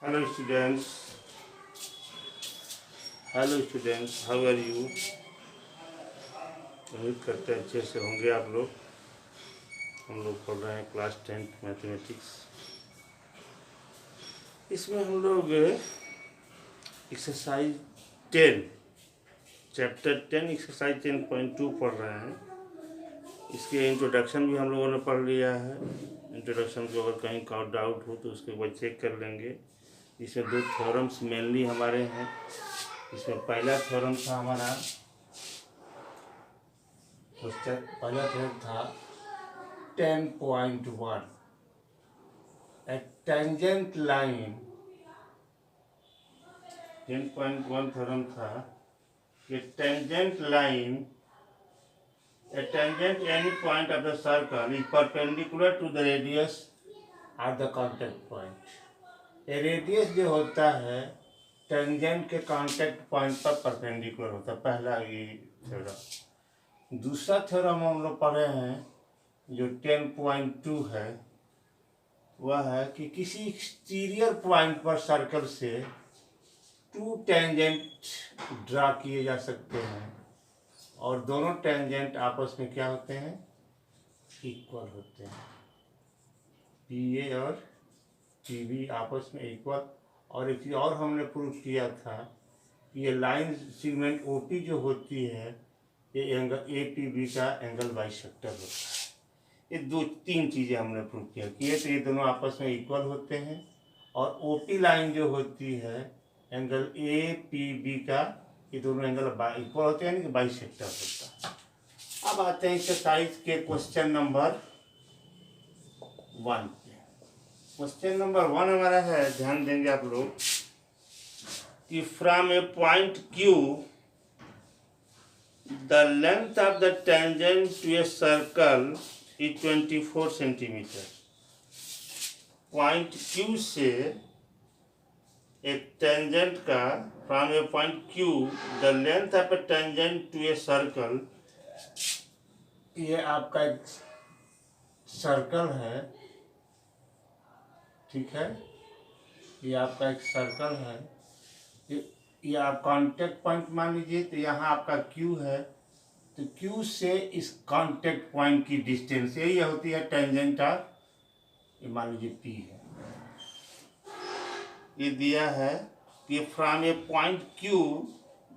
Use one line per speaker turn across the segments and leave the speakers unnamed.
Hello students hello students, how are you. उम्मीद करते हैं अच्छे से होंगे आप लोग। हम लोग पढ़ रहे हैं क्लास 10th मैथमेटिक्स। इसमें हम लोग एक्सरसाइज 10 चैप्टर 10 एक्सरसाइज 10.2 पढ़ रहे हैं। इसके इंट्रोडक्शन भी हम लोगों ने पढ़ लिया है। इंट्रोडक्शन को अगर कहीं का डाउट हो तो उसके ऊपर चेक कर लेंगे। इसमें दो थ्योरम्स मेनली हमारे हैं। इसमें पहला थ्योरम था हमारा पहला थ्योरम था 10.1 a tangent line। 10.1 थ्योरम था कि tangent line a tangent any point of the circle is perpendicular to the radius at the contact point। ये रेडियस जो होता है टेंजेंट के कांटेक्ट पॉइंट पर परपेंडिकुलर होता है। पहला ये थ्योरम। दूसरा थ्योरम हम लोग पढ़े हैं जो 10.2 है, वह है कि किसी एक्सटीरियर पॉइंट पर सर्कल से टू टेंजेंट ड्रा किए जा सकते हैं और दोनों टेंजेंट आपस में क्या होते हैं, इक्वल होते हैं। पी ए और पी बी आपस में इक्वल। और एक चीज़ और हमने प्रूव किया था कि ये लाइन सेगमेंट ओ पी जो होती है ये एंगल ए पी बी का एंगल बाइसेक्टर होता है। ये दो तीन चीज़ें हमने प्रूव किया कि ये दोनों आपस में इक्वल होते हैं और ओ पी लाइन जो होती है एंगल ए पी बी का, ये दोनों एंगल इक्वल होते हैं, यानी कि बाइसेक्टर होता है। अब आते हैं एक्सरसाइज के क्वेश्चन नंबर 1 पे। क्वेश्चन नंबर 1 हमारा है, ध्यान देंगे आप लोग कि from a point Q the length of the tangent to a circle is 24 centimetre. Point Q से एक टेंजेंट का, from a point Q the length of a tangent to a circle, ये आपका एक सर्कल है, ठीक है। ये आपका एक सर्कल है। ये आप कांटेक्ट पॉइंट मान लीजिए, तो यहाँ आपका क्यू है, तो क्यू से इस कांटेक्ट पॉइंट की डिस्टेंस यही होती है टेंजेंट ऑफ, ये मान लीजिए पी है। ये दिया है कि from a point Q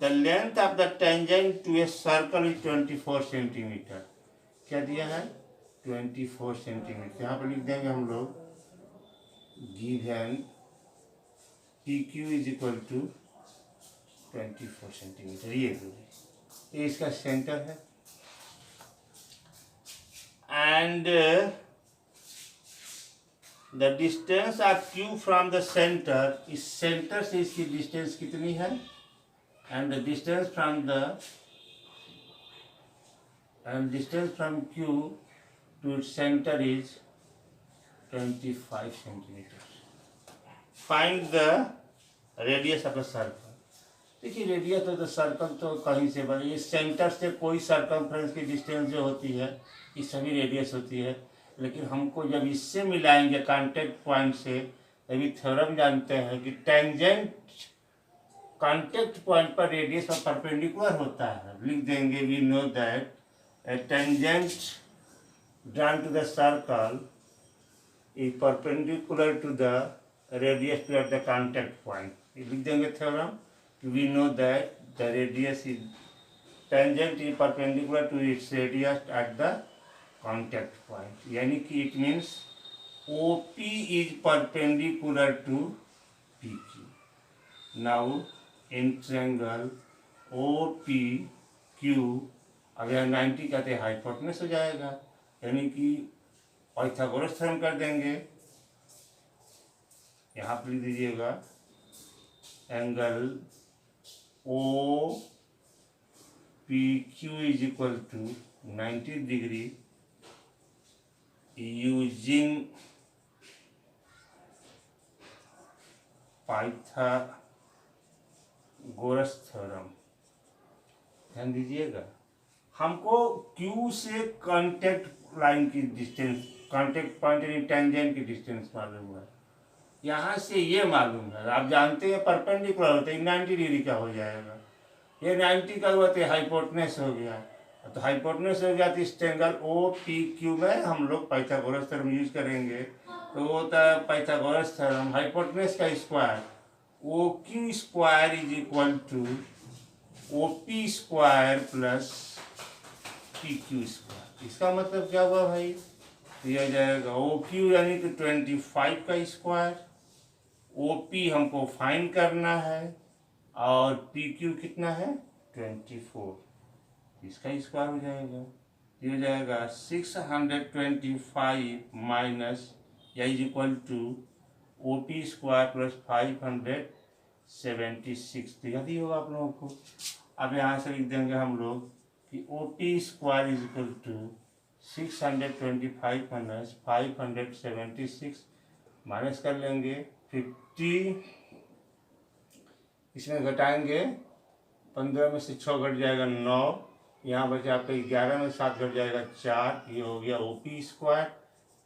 the length of the tangent to a circle is 24 centimetre. क्या दिया है, 24 सेंटीमीटर। यहाँ पर लिख देंगे हम लोग given P Q is equal to 24 centimetre. ये दूरी, ये इसका सेंटर है। And the distance of Q from the centre, इस सेंटर से इसकी डिस्टेंस कितनी है, and the distance from Q to its centre is 25 centimetre. Find the radius of the circle. देखिए रेडियस ऑफ द सर्कल तो कहीं से बने, इस सेंटर से कोई सर्कमफ्रेंस की डिस्टेंस जो होती है ये सभी रेडियस होती है। लेकिन हमको जब इससे मिलाएंगे कांटेक्ट पॉइंट से, तभी थ्योरम जानते हैं कि टेंजेंट कांटेक्ट पॉइंट पर रेडियस पर परपेंडिकुलर होता है। लिख देंगे we know that a tangent drawn to the circle is perpendicular to the radius to at the contact point. लिख देंगे theorem, we know that the radius is tangent is perpendicular to its radius at the contact point। यानी कि it means OP is perpendicular to PQ। now in triangle OPQ, अब यहाँ 90 कहते हैं hypotenuse हो जाएगा, यानी कि पाइथागोरस थ्योरम कर देंगे। यहाँ पर लिख दीजिएगा angle O P Q is equal to 90 degree using Pythagoras theorem. ध्यान दीजिएगा, हमको क्यू से कांटेक्ट लाइन की डिस्टेंस, कांटेक्ट पॉइंट यानी टेंजेंट की डिस्टेंस मालूम है। यहाँ से ये मालूम है, आप जानते हैं परपेंडिकुलर होते हैं 90 डिग्री का हो जाएगा। ये 90 का हुआ तो हाइपोटेनस हो गया, तो हाइपोटेनस हो गया तो इस ट्रायंगल ओ पी क्यू में हम लोग पाइथागोरस थ्योरम यूज करेंगे। तो वो होता है पाइथागोरस थ्योरम, हाइपोटेनस का square O Q square is equal to O P square plus P Q square. इसका मतलब क्या हुआ भाई, दिया जाएगा ओ क्यू यानी कि 25 का स्क्वायर, ओ पी हमको फाइंड करना है और पी क्यू कितना है 24, इसका स्क्वायर हो जाएगा। ये हो जाएगा 625 माइनस या is equal to O P square plus 576, तो यदि होगा आप लोगों को। अब यहाँ से लिख देंगे हम लोग कि O P square is equal to 625 minus 576 minus कर लेंगे 50, इसमें घटाएंगे 15 में से 6 घट जाएगा 9, यहाँ बचे आपका 11 में 7 घट जाएगा 4, ये हो गया O P square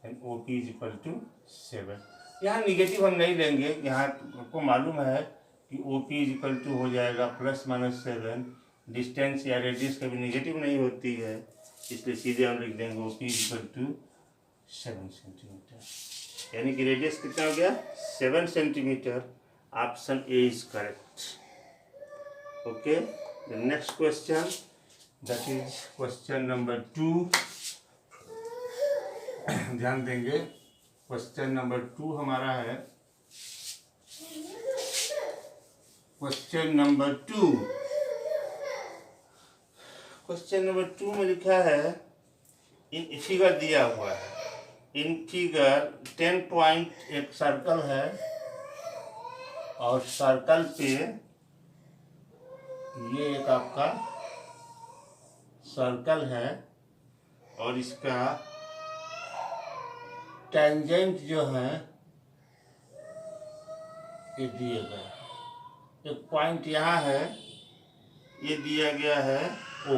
and O P is equal to 7। यहाँ निगेटिव हम नहीं लेंगे, यहाँ आपको मालूम है कि O P is equal to हो जाएगा प्लस माइनस 7, डिस्टेंस या रेडियस कभी निगेटिव नहीं होती है, इसलिए सीधे हम लिख देंगे O P is equal to 7 centimetre, यानी कि रेडियस कितना हो गया 7 centimetre. Option A is correct. Okay, the next question, that is question number 2। ध्यान देंगे, क्वेश्चन नंबर 2 हमारा है। क्वेश्चन नंबर 2, क्वेश्चन नंबर 2 में लिखा है, इन फिगर दिया हुआ है, इन फिगर 10 पॉइंट एक सर्कल है और सर्कल पे ये एक आपका सर्कल है और इसका टेंजेंट जो है ये दिए गए, एक पॉइंट यहाँ है, ये दिया गया है ओ,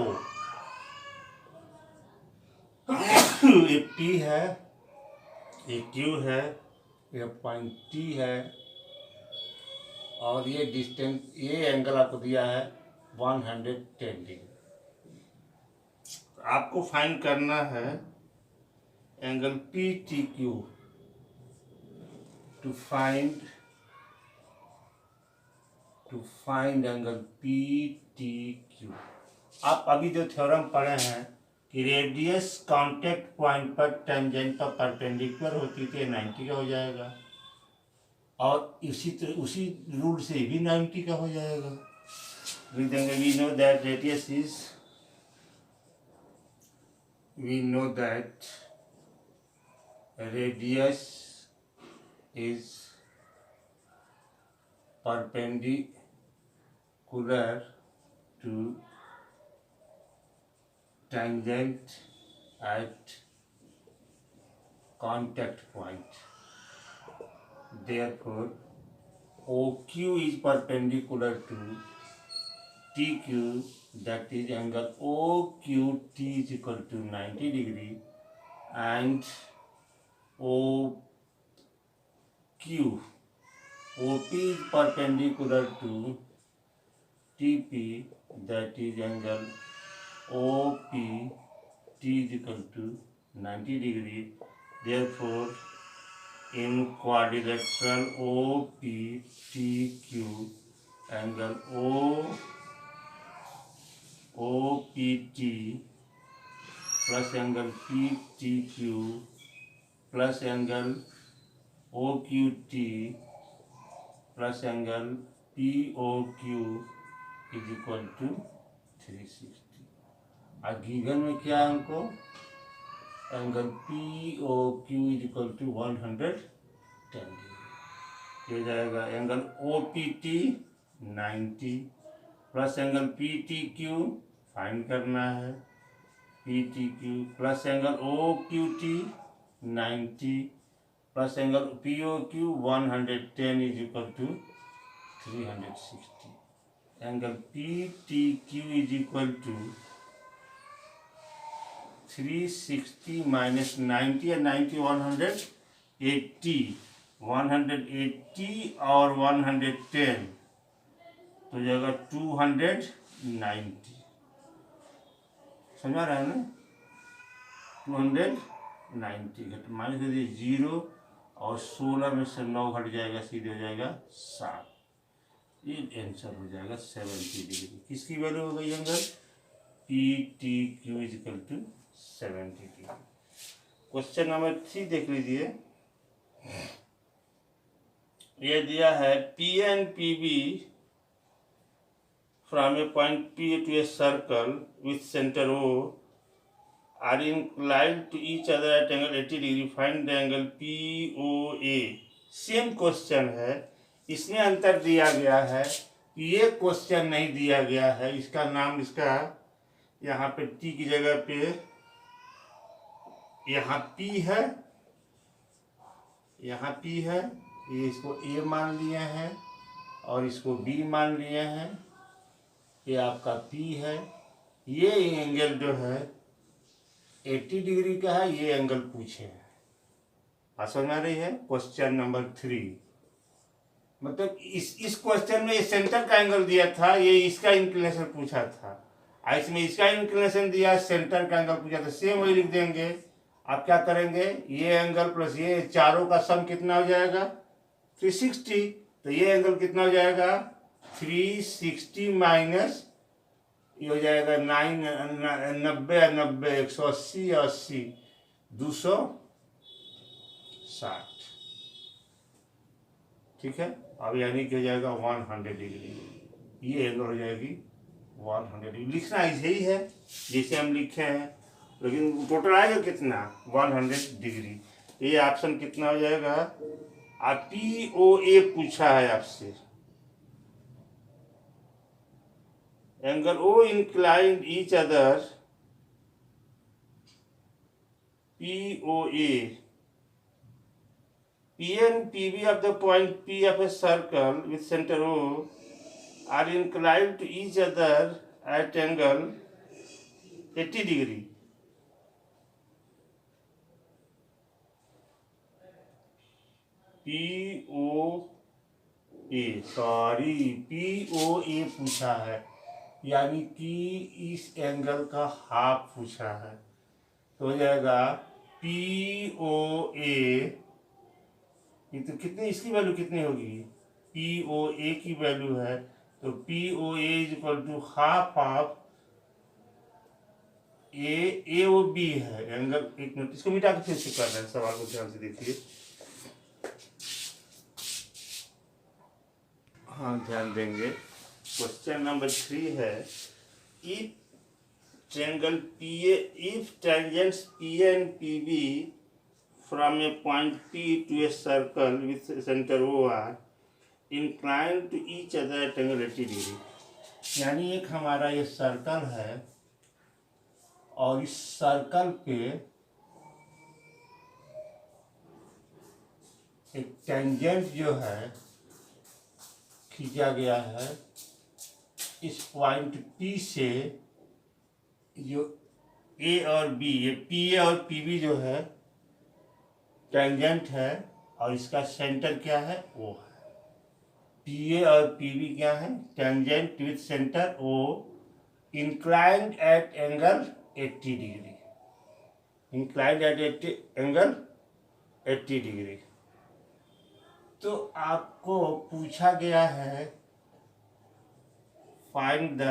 ये P है, ये Q है, ये पॉइंट T है और ये डिस्टेंस, ये एंगल आपको दिया है 110 डिग्री। आपको फाइंड करना है angle P T Q. To find angle P T Q, आप अभी जो थ्योरम पढ़े हैं कि रेडियस कांटेक्ट पॉइंट पर टेंजेंट पर परपेंडिकुलर होती थी 90 का हो जाएगा, और उसी रूल से भी 90 का हो जाएगा। लिख देंगे we know that radius is perpendicular to tangent at contact point. Therefore, OQ is perpendicular to TQ, that is angle OQT is equal to 90 degree, and OP is perpendicular to TP, that is angle OPT is equal to 90 degree. Therefore, in quadrilateral OPTQ, angle OPT plus angle PTQ plus angle OQT plus angle POQ is equal to 360। और given में क्या है हमको, angle POQ is equal to 110 degree. ये जाएगा angle OPT 90 plus angle PTQ find करना है, PTQ plus angle OQT 90 plus angle POQ 110 is equal to 360। Angle PTQ is equal to 360 minus 90 या 90 180, 180 और 110 तो जाएगा 290। समझा रहा है ना? 290 घट माइनस कर दिए 0 और 16 में से 9 घट जाएगा, सीधे हो जाएगा 7। ये आंसर हो जाएगा 70 डिग्री। किसकी वैल्यू हो गई angle? P T Q is equal to 70 degree. Question number 3 देख लीजिए। ये दिया है P N P B from a point P to a circle with centre O are inclined to each other at angle 80 degree. Find the angle POA. Same question है, इसमें अंतर दिया गया है। ये क्वेश्चन नहीं दिया गया है, इसका नाम इसका यहाँ पे टी की जगह पे यहाँ पी है, यहाँ पी है, ये इसको ए मान लिए हैं और इसको बी मान लिए हैं। ये आपका पी है। ये एंगल जो है 80 डिग्री का है, ये एंगल पूछे हैं। बात समझ आ रही है? क्वेश्चन नंबर 3 मतलब इस क्वेश्चन में ये सेंटर का एंगल दिया था, ये इसका इंक्लिनेशन पूछा था। इसमें इसका इंक्लिनेशन दिया, सेंटर का एंगल पूछा था। सेम वही लिख देंगे। आप क्या करेंगे? ये एंगल प्लस ये चारों का सम कितना हो जाएगा? 360। तो ये एंगल कितना हो जाएगा? 360 माइनस ये हो जाएगा 90 180 80 260। ठीक है, अब यानी कि हो जाएगा 100 डिग्री। ये एंगल हो जाएगी 100 डिग्री। लिखना ऐसे ही है जैसे हम लिखे हैं, लेकिन टोटल आएगा कितना? 100 डिग्री। ये ऑप्शन कितना हो जाएगा? आप POA पूछा है आपसे। Angle O inclined each other POA. P and PB of the point P of a circle with center O are inclined to each other at angle 80 degree. POA पूछा है, यानी कि इस एंगल का हाफ पूछा है। तो हो जाएगा POA। तो कितनी इसकी वैल्यू कितनी होगी? POA की वैल्यू है तो POA is equal to half of AOB है एंगल। एक मिनट, इसको मिटा के फिर से कर रहे हैं, सवाल को ध्यान से देखिए। हाँ, ध्यान देंगे। क्वेश्चन नंबर 3 है if triangle PA, if tangents PA and PB from a point P to a circle with center O are inclined to each other at angle 80 degree. यानी एक हमारा ये सर्कल है और इस सर्कल पे एक टेंजेंट जो है खींचा गया है इस पॉइंट P से। जो A और B, ये PA और PB जो है टेंजेंट है और इसका सेंटर क्या है? O है। PA और PB क्या है? Tangent with centre O, inclined at angle 80 degree. Inclined at angle 80 degree. तो आपको पूछा गया है find the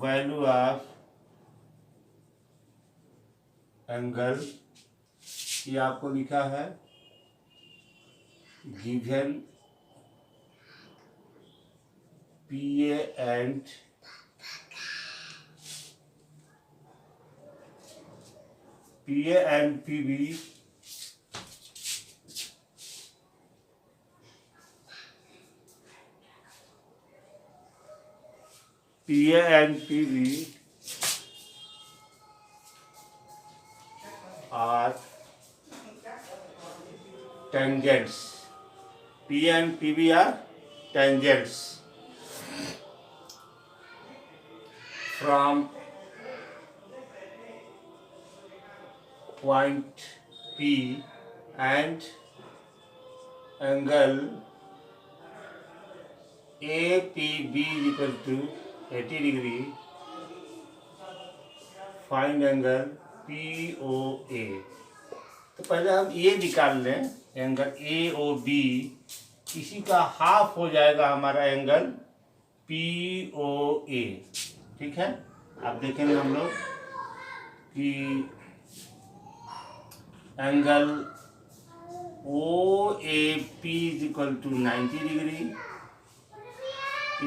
value of angle. ये आपको लिखा है given PA and PB PA and PB are tangents. PA and PB are tangents from point P and angle APB is equal to 80 degree. Find angle POA. तो पहले हम ये निकाल लें, एंगल AOB, इसी का हाफ हो जाएगा हमारा एंगल POA। ठीक है, अब देखेंगे हम लोग कि angle OAP is equal to 90 degree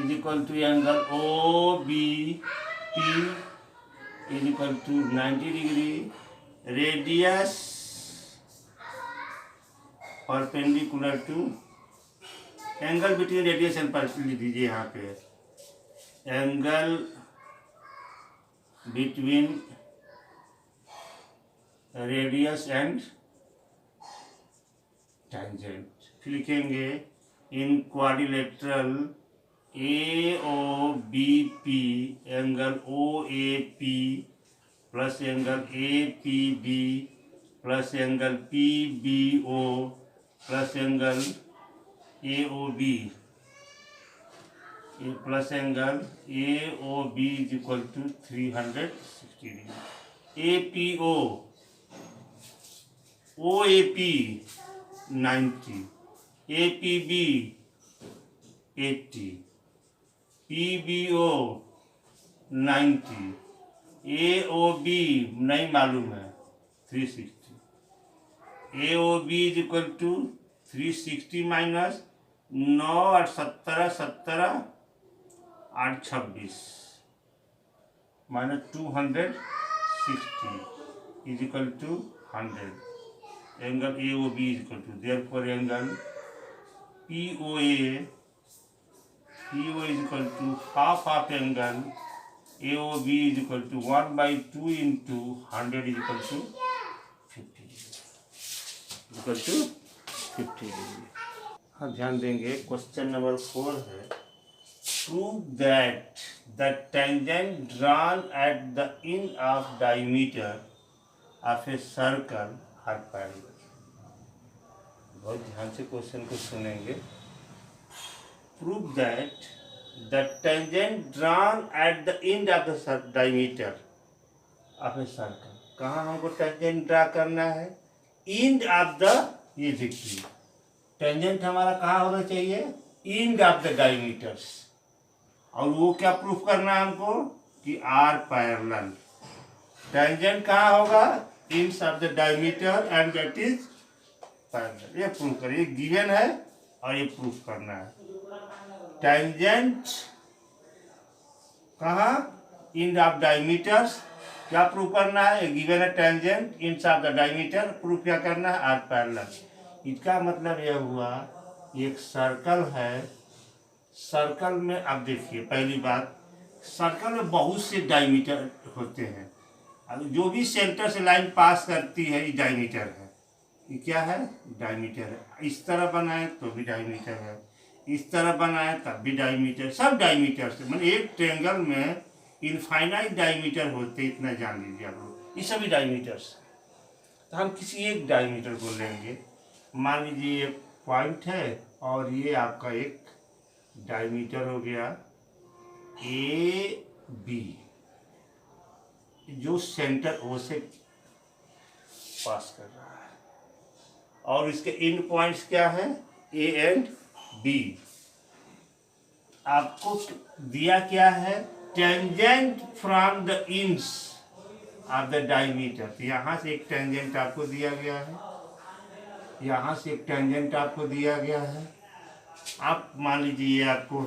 is equal to angle OBP is equal to 90 degree. Radius perpendicular to angle between radius and perpendicular लिख दीजिए यहाँ पे, angle between radius and tangent. फिर लिखेंगे in quadrilateral AOBP angle OAP plus angle APB plus angle PBO plus angle AOB plus angle AOB is equal to 360 degree. APO OAP 90, APB 80, PBO 90, AOB नहीं मालूम है 360। AOB is equal to 360 minus 9 और 17 17 8 26 minus 260 is equal to 100। Angle AOB is equal to, therefore angle POA is equal to half of angle AOB is equal to 1/2 into 100 is equal to 50 equal to 50 degree. हाँ, ध्यान देंगे, question number 4 है, prove that the tangent drawn at the end of diameter of a circle are parallel। बहुत ध्यान से question को सुनेंगे। Prove that the tangent drawn at the end of the diameter of a circle. कहाँ हमको tangent draw करना है? End of the, ये देखिए टेंजेंट हमारा कहाँ होना चाहिए? End of the diameters. और वो क्या प्रूफ करना है हमको कि आर पैरेलल। टेंजेंट कहाँ होगा? Ends of the diameter and that is parallel. ये प्रूफ करिए, गिवन है और ये प्रूफ करना है। टेंजेंट कहाँ? End of diameters. क्या प्रूफ करना है? गिवन है tangent ends of the diameter, proof क्या करना है? Are parallel. इसका मतलब यह हुआ, एक सर्कल है, सर्कल में अब देखिए पहली बात, सर्कल में बहुत से डायमीटर होते हैं। अब जो भी सेंटर से लाइन पास करती है ये डायमीटर है। ये क्या है? डायमीटर है। इस तरह बनाए तो भी डायमीटर है, इस तरह बनाए तब भी डायमीटर, सब डायमीटर से, मतलब एक ट्रायंगल में इनफाइनाइट डायमीटर होते, इतना जान लीजिए आप लोग, ये सभी डायमीटर्स। तो हम किसी एक डायमीटर को लेंगे, मान लीजिए ये पॉइंट है और ये आपका एक डायमीटर हो गया AB, जो सेंटर ओ से पास कर रहा है, और इसके एंड पॉइंट्स क्या है? A and B। आपको दिया क्या है? Tangent from the ends of the diameter. तो यहाँ से एक टेंजेंट आपको दिया गया है, यहाँ से एक टेंजेंट आपको दिया गया है। आप मान लीजिए ये आपको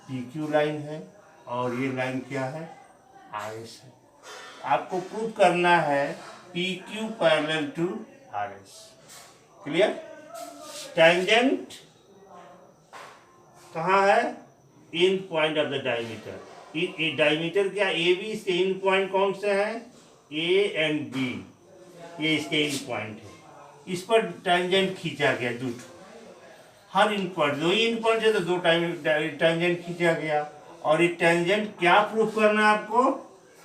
PQ लाइन है और ये लाइन क्या है? RS है। आपको प्रूव करना है PQ parallel to RS। Clear? Tangent कहाँ है? In point of the diameter. Diameter क्या? AB, इसके इन पॉइंट कौन से हैं? A एंड B, ये इसके इन पॉइंट है। इस पर टेंजेंट खींचा गया, दो हर इन पॉइंट, दो इन पॉइंट है तो दो टेंजेंट खींचा गया। और ये टेंजेंट क्या प्रूफ करना है आपको?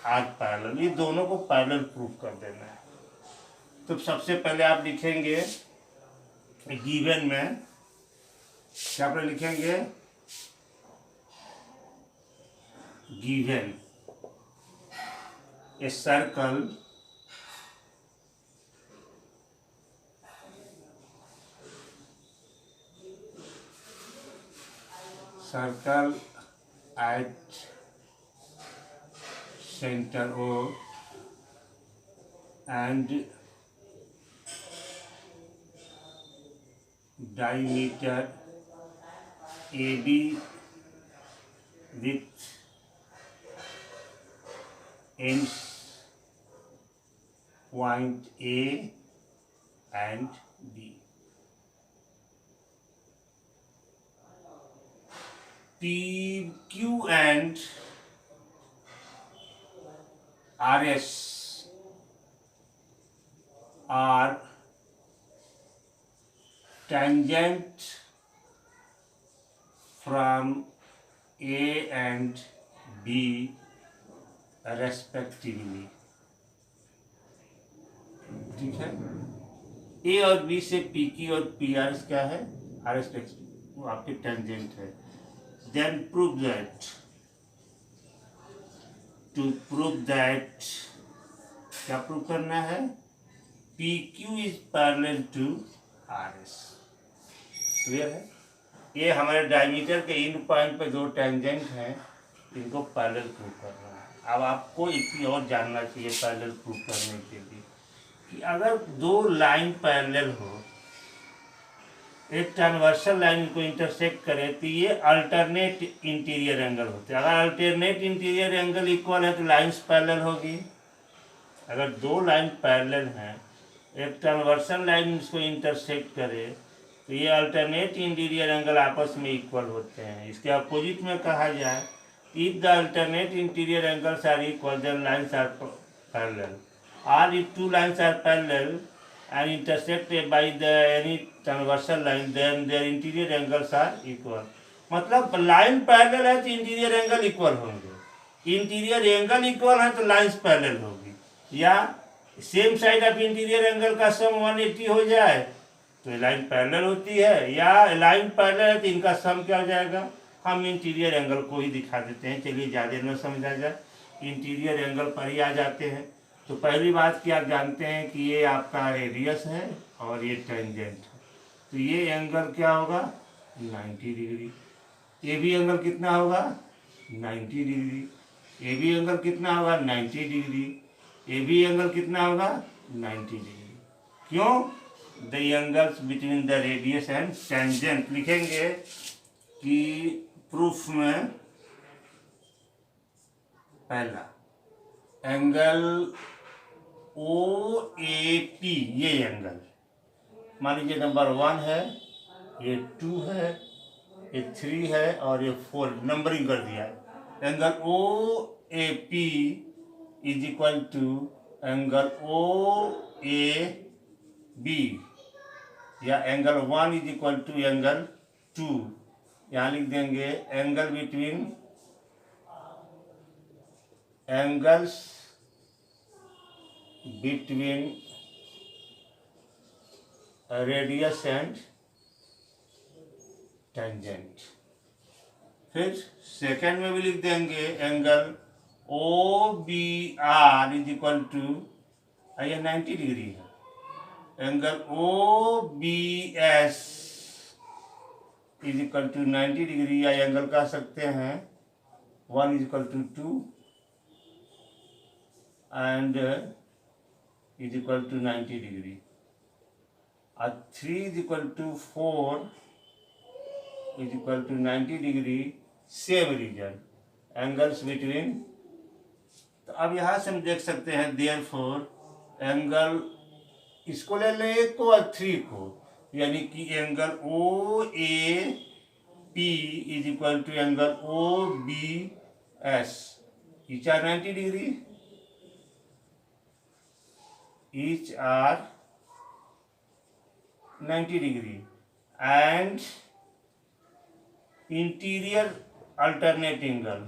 Are parallel. ये दोनों को पैरेलल प्रूफ कर देना है। तो सबसे पहले आप लिखेंगे गिवन में क्या पर लिखेंगे, given a circle at center O and diameter AB with ends point A and B. PQ and RS are tangent from A and B respectively. ठीक है, ए और बी से पी की और पी आर क्या है, आर एस वो आपके टेंजेंट है. Then prove that, to prove that क्या प्रूव करना है, P Q is parallel to R S. Clear है, ये हमारे डायमीटर के इन पॉइंट पे दो टेंजेंट हैं, इनको पैरेलल प्रूव करना है. अब आपको एक चीज और जानना चाहिए पैरेलल प्रूव करने के लिए कि अगर दो लाइन पैरेलल हो, एक ट्रांसवर्सल लाइन को इंटरसेक्ट करे तो ये अल्टरनेट इंटीरियर एंगल होते हैं. अगर अल्टरनेट इंटीरियर एंगल इक्वल है तो लाइंस पैरेलल होगी. अगर दो लाइन पैरेलल हैं, एक ट्रांसवर्सल लाइन इसको इंटरसेक्ट करे तो ये अल्टरनेट इंटीरियर एंगल आपस में इक्वल होते हैं. इसके अपोजिट में कहा जाए, if the alternate interior angles are equal then lines are parallel. or if two lines are parallel and intersected by the any transversal line, then their interior angles are equal. मतलब line parallel है तो interior angle equal होंगे, interior angle equal है तो lines parallel होगी. या same side of interior angle का सम 180 हो जाए तो लाइन पैरेलल होती है, या लाइन पैरेलल है तो इनका सम क्या हो जाएगा. हम इंटीरियर एंगल को ही दिखा देते हैं, चलिए ज़्यादा न समझा जाए, इंटीरियर एंगल पर ही आ जाते हैं. तो पहली बात कि आप जानते हैं कि ये आपका रेडियस है और ये टेंजेंट है, तो ये एंगल क्या होगा 90 डिग्री. ये भी एंगल कितना होगा 90 डिग्री. ये भी एंगल कितना होगा 90 डिग्री. ये भी एंगल कितना होगा 90 डिग्री. क्यों, the angles between the radius and tangent. लिखेंगे कि प्रूफ में पहला एंगल ओ ए पी, ये एंगल मान लीजिए नंबर 1 है, ये 2 है, ये 3 है और ये 4 नंबरिंग कर दिया है. Angle O A P is equal to angle O A B, या angle 1 is equal to angle 2. यहाँ लिख देंगे angle between angles between radius and tangent. फिर सेकेंड में भी लिख देंगे angle O B R is equal to, ये 90 डिग्री है, angle O B S is equal to 90 degree, या एंगल कह सकते हैं 1 is equal to 2 and is equal to 90 degree. 3 is equal to 4 is equal to 90 degree. Same region, angles between. तो अब यहाँ से हम देख सकते हैं therefore एंगल इसको ले लें एक को और 3 को, यानी कि angle O A P is equal to angle O B S, each are 90 degree. Each are 90 degree and interior alternate angle,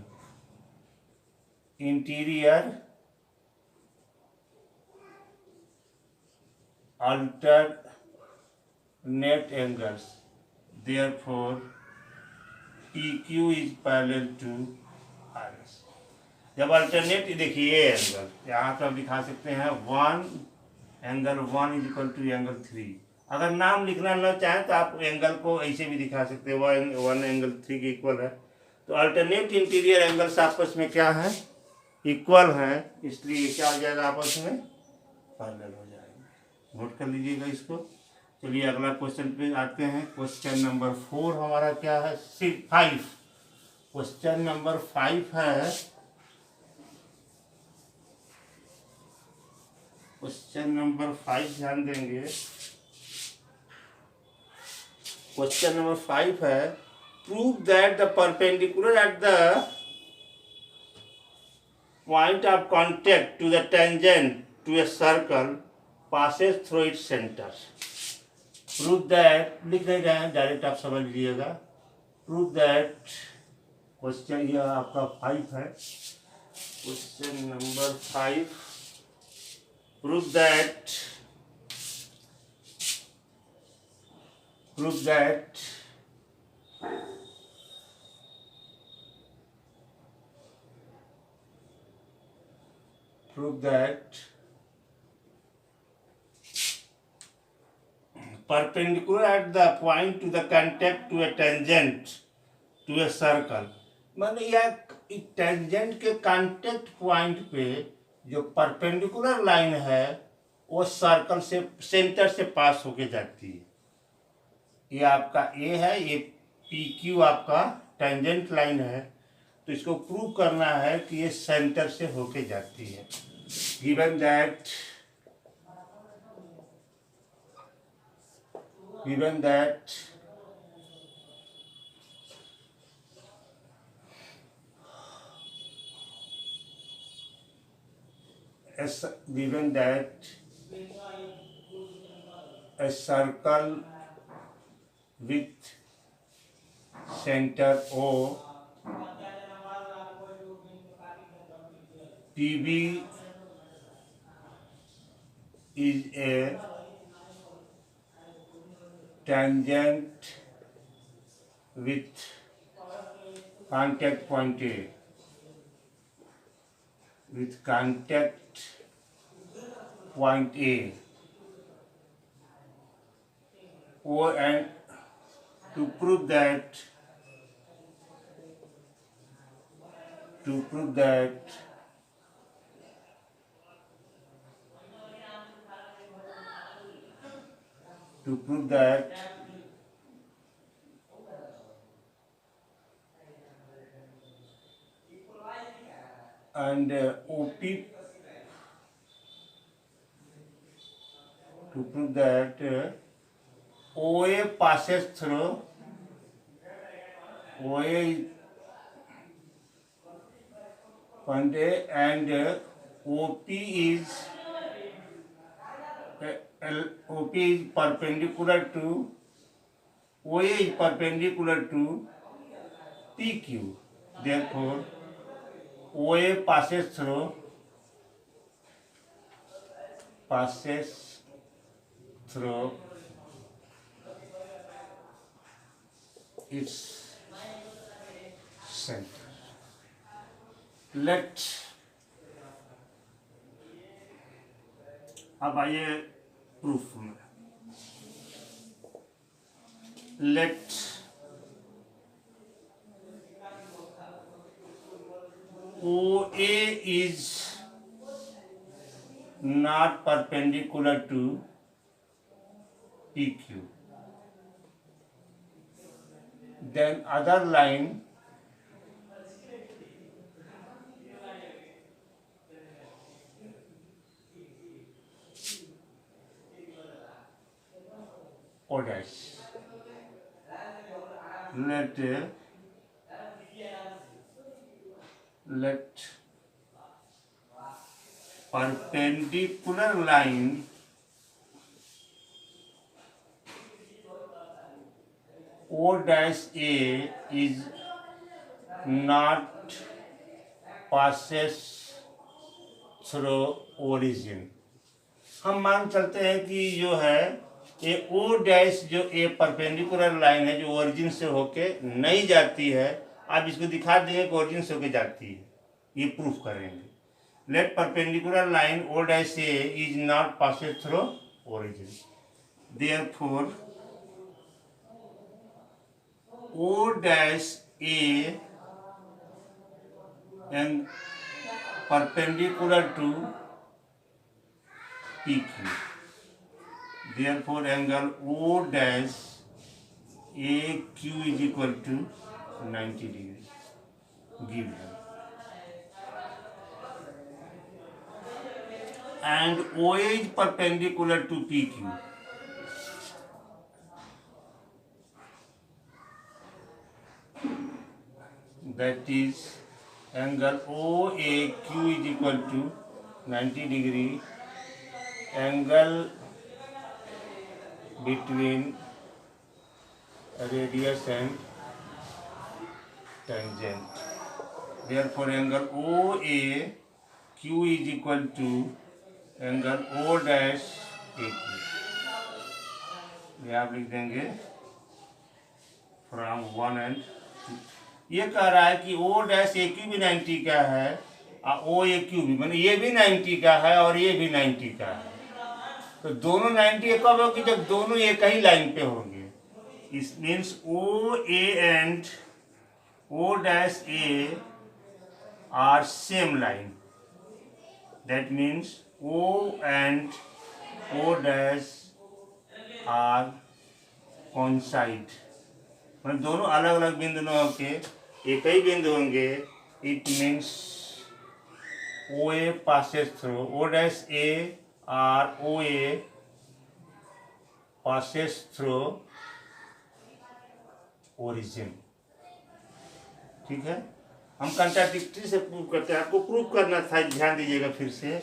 interior alternate angles. Therefore, PQ is parallel to RS. जब अल्टरनेट देखिए ये angle यहाँ पर दिखा सकते हैं angle 1 is equal to angle 3। अगर नाम लिखना न चाहें तो आप एंगल को ऐसे भी दिखा सकते हैं, 1 एंगल 3 के इक्वल है। तो अल्टरनेट इंटीरियर एंगल्स आपस में क्या है, इक्वल हैं, इसलिए क्या हो जाएगा, आपस में पैरेलल हो जाएगा। नोट कर लीजिएगा इसको। चलिए अगला क्वेश्चन पे आते हैं। क्वेश्चन नंबर 4 हमारा क्या है, 5। क्वेश्चन नंबर 5 है, क्वेश्चन नंबर 5 ध्यान देंगे। क्वेश्चन नंबर 5 है, prove that the perpendicular at the point of contact to the tangent to a circle passes through its centre. Prove that लिख नहीं रहे हैं, डायरेक्ट आप समझ लीजिएगा। प्रूव दैट, क्वेश्चन यह आपका 5 है, question number 5। Prove that prove that perpendicular at the point to the contact to a tangent to a circle, माने यह टेंजेंट के कांटेक्ट पॉइंट पे जो परपेंडिकुलर लाइन है वो सर्कल से सेंटर से पास होके जाती है। ये आपका ए है, ये पी क्यू आपका टेंजेंट लाइन है, तो इसको प्रूव करना है कि ये सेंटर से होके जाती है। Given that a circle with center O, PB is a tangent with contact point A, O, and to prove that and OP, to prove that OA passes through OA point A and OP is perpendicular to OA is perpendicular to PQ. Therefore, OA passes through its center. अब आइए proof में। Let OA is not perpendicular to PQ, then other line O dash. Let perpendicular line O dash A is not passes through origin. हम मान चलते हैं कि जो है ये ओ डैश जो ये परपेंडिकुलर लाइन है जो ओरिजिन से होके नहीं जाती है, आप इसको दिखा देंगे कि ओरिजिन से होके जाती है, ये प्रूफ करेंगे। Let perpendicular line O dash A is not passed through origin, therefore O dash A and perpendicular to PQ. Therefore, angle O dash AQ is equal to 90 degrees. Given. And OA is perpendicular to PQ. That is angle OAQ is equal to 90 degree. Angle between radius and tangent. Therefore, angle OAQ is equal to angle O dash AQ. ये आप लिख देंगे from 1 and 2. ये कह रहा है कि ओ dash ए Q भी 90 का है और ओ ए क्यू भी, मतलब ये भी 90 का है और ये भी 90 का है। तो दोनों 90 कब होगी? जब दोनों एक ही लाइन पे होंगे। इस means O A and O dash A are same line, that means O and O dash are coincide, मतलब दोनों अलग अलग बिंदु न होके एक ही बिंदु होंगे। It means O A passes through O dash A or O A passes through origin. ठीक है, हम कंट्राडिक्टरी से प्रूव करते हैं, आपको प्रूव करना था, ध्यान दीजिएगा फिर से।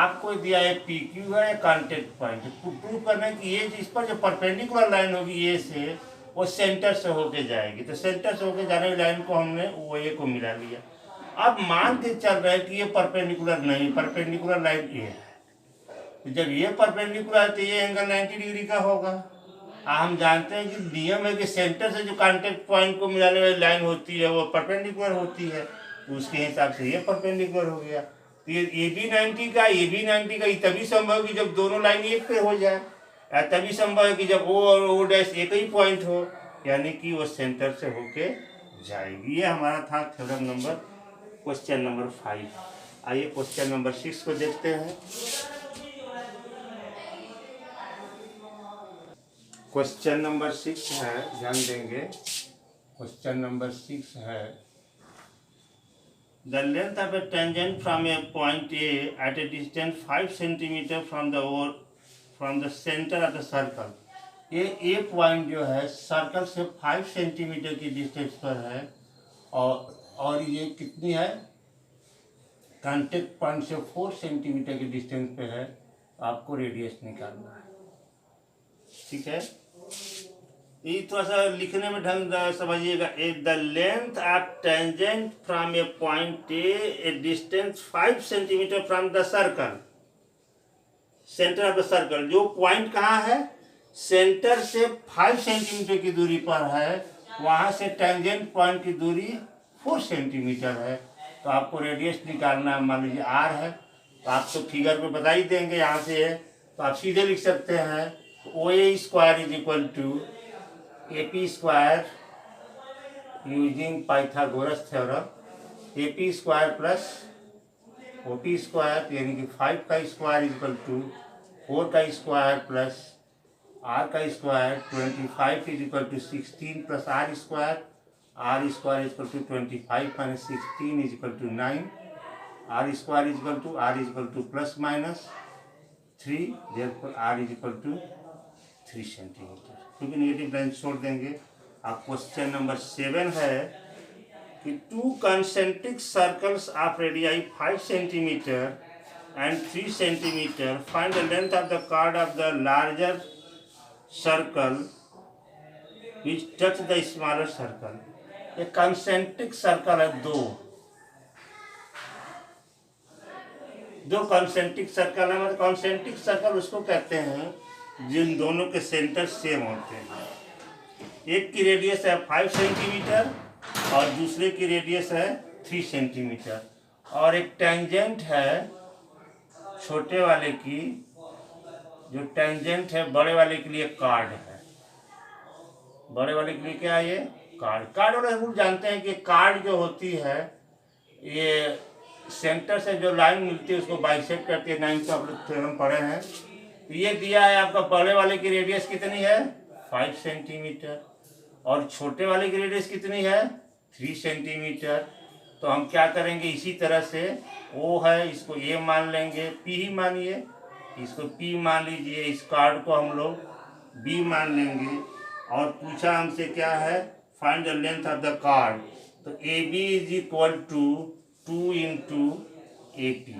आपको दिया है पी क्यू है कॉन्टेक्ट पॉइंट, प्रूव करना है कि ये इस पर जो परपेंडिकुलर लाइन होगी ए से वो सेंटर से होके जाएगी, तो सेंटर से होके जाने वाली लाइन को हमने ओ ए को मिला लिया। अब मान के चल रहे हैं कि ये परपेंडिकुलर नहीं, परपेंडिकुलर लाइन ए है, तो जब ये परपेंडिकुलर है तो ये एंगल 90 डिग्री का होगा। हम जानते हैं कि नियम है कि सेंटर से जो कांटेक्ट पॉइंट को मिलाने वाली लाइन होती है वो परपेंडिकुलर होती है, तो उसके हिसाब से ये परपेंडिकुलर हो गया। तो ये भी 90 का, ये भी 90 का, ये तभी संभव है कि जब दोनों लाइन एक पे हो जाए, तभी संभव है कि जब ओ और ओ डैश एक ही पॉइंट हो, यानी कि वो सेंटर से होके जाएगी। ये हमारा था थ्योरम नंबर, क्वेश्चन नंबर 5। आइए क्वेश्चन नंबर 6 को देखते हैं। क्वेश्चन नंबर 6 है, ध्यान देंगे। क्वेश्चन नंबर 6 है, the length of a tangent from a point A at a distance 5 centimetre from the centre of the circle. ये ए पॉइंट जो है सर्कल से 5 सेंटीमीटर की डिस्टेंस पर है, और ये कितनी है? कांटेक्ट पॉइंट से 4 सेंटीमीटर की डिस्टेंस पे है। आपको रेडियस निकालना है, ठीक है। ये थोड़ा सा लिखने में ढंग समझिएगा। The length of tangent from a point A distance 5 centimetre from the circle, centre of the circle. जो पॉइंट कहाँ है? सेंटर से 5 सेंटीमीटर की दूरी पर है, वहां से टेंजेंट पॉइंट की दूरी 4 सेंटीमीटर है। तो आपको रेडियस निकालना है, मान लीजिए आर है, तो आप तो फिगर पे बता ही देंगे यहाँ से है, तो आप सीधे लिख सकते हैं O A square is equal to A P square using Pythagoras theorem, A P square plus O P square, यानी कि 5 का स्क्वायर इज इक्वल टू 4 का स्क्वायर प्लस आर का square. 25 is equal to 16 plus R square is equal to 25 minus 16 is equal to 9। R square is equal to plus minus 3, therefore R is equal to 3 centimetre, क्योंकि negative line छोड़ देंगे। आप question number 7 है कि 2 concentric circles of radii 5 centimetre and 3 centimetre, find the length of the chord of the larger circle which touch the smaller circle. एक concentric circle है, दो concentric circle है, मतलब कॉन्सेंट्रिक सर्कल उसको कहते हैं जिन दोनों के सेंटर सेम होते हैं। एक की रेडियस है 5 सेंटीमीटर और दूसरे की रेडियस है 3 सेंटीमीटर, और एक टेंजेंट है छोटे वाले की, जो टेंजेंट है बड़े वाले के लिए कार्ड है। बड़े वाले के लिए क्या है? ये कार्ड वाले रूल जानते हैं कि कार्ड जो होती है ये सेंटर से जो लाइन मिलती है उसको बाइसेक्ट करती है। 9 का आप लोग थ्योरम पढ़े हैं। ये दिया है आपका, बड़े वाले की रेडियस कितनी है 5 सेंटीमीटर और छोटे वाले की रेडियस कितनी है 3 सेंटीमीटर। तो हम क्या करेंगे, इसी तरह से O है, इसको A मान लेंगे, P ही मानिए, इसको P मान लीजिए, इस कार्ड को हम लोग B मान लेंगे। और पूछा हमसे क्या है, find the length of the chord. तो AB is equal to 2 into AP।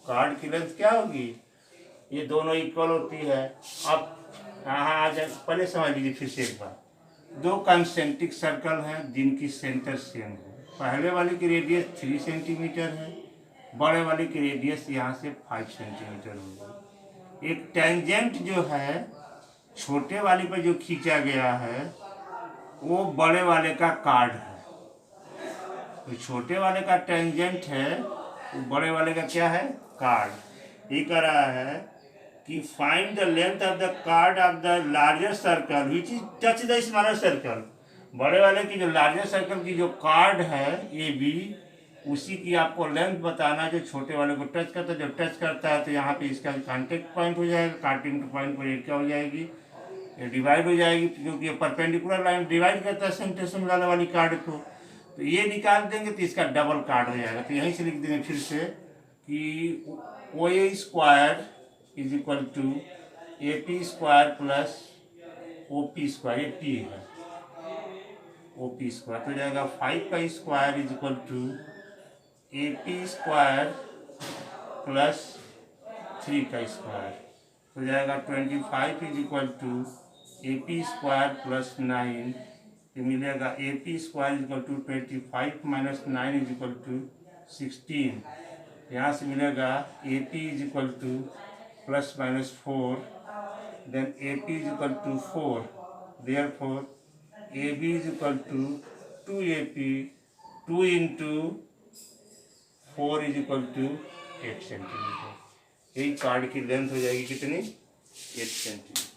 Chord की लेंथ क्या होगी, ये दोनों इक्वल होती है। अब यहाँ आ जाए, पहले समझ लीजिए फिर से एक बार। दो कॉन्सेंट्रिक सर्कल हैं जिनकी सेंटर सेम है। पहले वाले की रेडियस 3 सेंटीमीटर है, बड़े वाले की रेडियस यहाँ से 5 सेंटीमीटर होगी। एक टेंजेंट जो है छोटे वाले पर जो खींचा गया है वो बड़े वाले का कार्ड है। तो छोटे वाले का टेंजेंट है, वो बड़े वाले का क्या है, कार्ड। ये कह रहा है कि find the length of the chord of the larger circle which is touch the smaller circle. बड़े वाले की जो लार्जर सर्कल की जो कार्ड है ए बी, उसी की आपको लेंथ बताना जो छोटे वाले को टच करता है। जब टच करता है तो यहाँ पे इसका कॉन्टेक्ट पॉइंट हो जाएगा, कांटेक्ट पॉइंट पर क्या हो जाएगी, ये डिवाइड हो जाएगी, क्योंकि ये परपेंडिकुलर लाइन डिवाइड करता है सेंटर से मिलाने वाली कार्ड को। तो ये निकाल देंगे तो इसका डबल कार्ड हो जाएगा। तो यहीं से लिख देंगे फिर से कि OA square is equal to AP square plus OP square, ये P है, OP स्क्वायर तो हो जाएगा 5 का square is equal to AP square plus 3 का स्क्वायर, तो हो जाएगा 25 is equal to AP square plus 9। ये मिलेगा AP square is equal to 25 minus 9 is equal to 16। यहाँ से मिलेगा AP is equal to plus minus 4, then AP is equal to 4, therefore AB is equal to 2AP, 2 into 4 is equal to 8 centimetre. यही chord की length हो जाएगी कितनी, 8 centimetre.